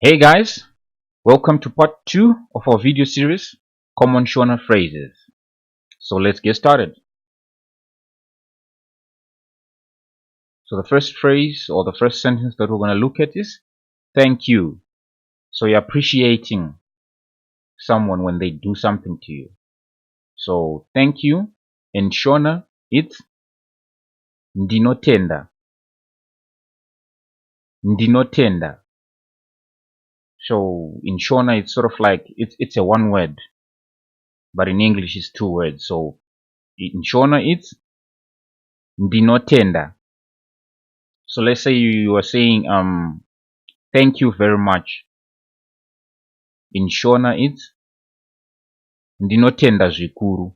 Hey guys, welcome to part 2 of our video series, Common Shona Phrases. So let's get started. So the first phrase or the first sentence that we're going to look at is thank you. So you're appreciating someone when they do something to you. So thank you in Shona it's ndinotenda. Ndinotenda. So in Shona it's sort of like it's a one word, but in English it's two words. So in Shona it's ndinotenda. So let's say you are saying thank you very much. In Shona it's ndinotenda zvikuru.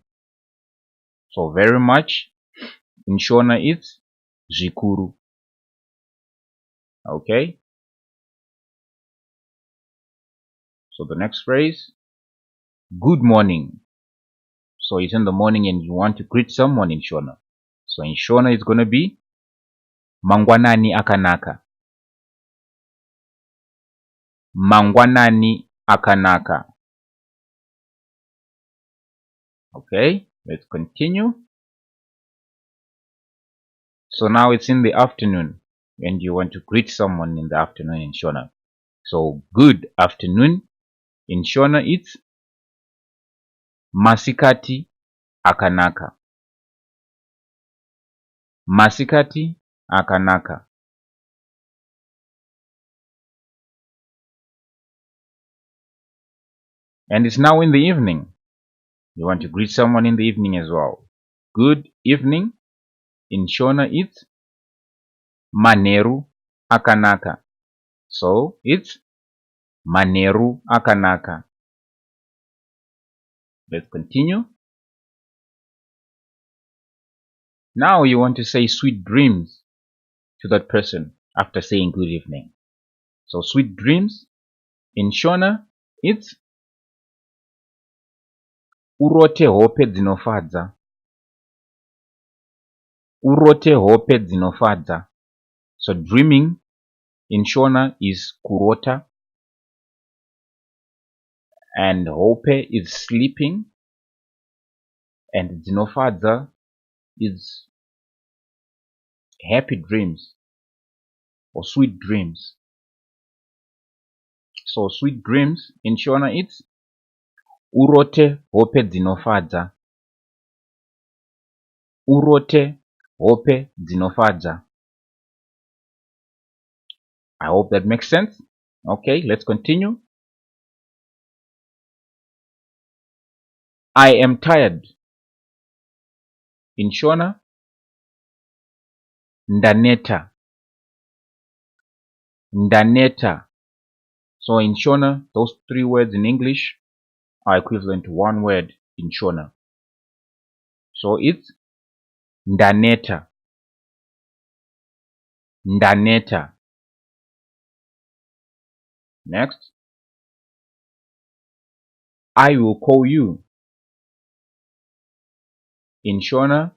So very much in Shona it's zvikuru. Okay? So the next phrase, good morning. So it's in the morning and you want to greet someone in Shona. So in Shona it's gonna be mangwanani akanaka. Mangwanani akanaka. Okay, let's continue. So now it's in the afternoon and you want to greet someone in the afternoon in Shona. So good afternoon in Shona it's masikati akanaka. Masikati akanaka. And it's now in the evening. You want to greet someone in the evening as well. Good evening in Shona it's maneru akanaka. So it's maneru akanaka. Let's continue. Now you want to say sweet dreams to that person after saying good evening. So sweet dreams in Shona it's urote hope dzinofadza. Urote hope dzinofadza. So dreaming in Shona is kurota and hope is sleeping and dzinofadza is happy dreams or sweet dreams. So sweet dreams in Shona it's urote hope dzinofadza. Urote hope dzinofadza. I hope that makes sense. Okay, let's continue. I am tired. In Shona, ndaneta. Ndaneta. So in Shona, those three words in English are equivalent to one word in Shona. So it's ndaneta. Ndaneta. Next. I will call you. In Shona,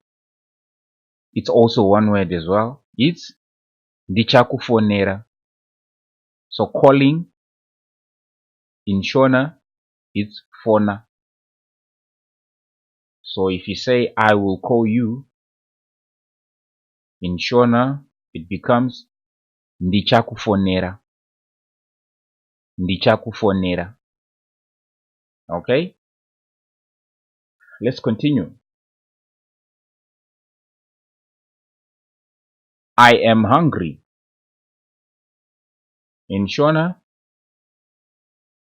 it's also one word as well. It's ndichakufonera. So calling in Shona, it's fona. So if you say I will call you, in Shona, it becomes ndichakufonera. Ndichakufonera. Okay? Let's continue. I am hungry. In Shona,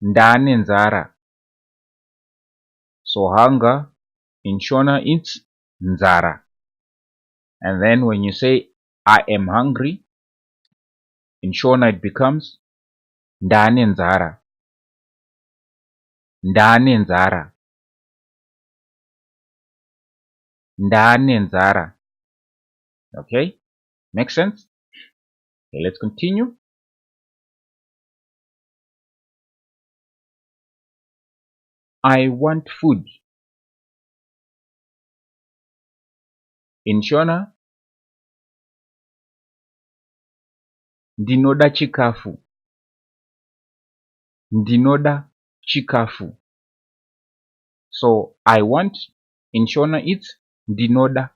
ndane nzara. So hunger in Shona it's nzara. And then when you say I am hungry, in Shona it becomes ndane nzara. Ndane nzara. Ndane nzara. Okay? Make sense? Okay, let's continue. I want food. In Shona, ndinoda chikafu. Ndinoda chikafu. So I want in Shona it's ndinoda,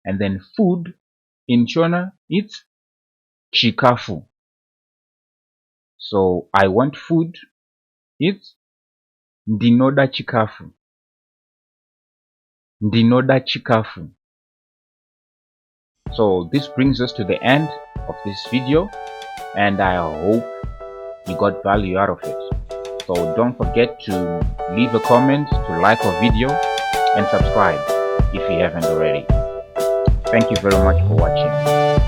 and then food in Shona it's chikafu. So I want food, it's ndinoda chikafu. Ndinoda chikafu. So this brings us to the end of this video, and I hope you got value out of it. So don't forget to leave a comment, to like our video, and subscribe if you haven't already. Thank you very much for watching.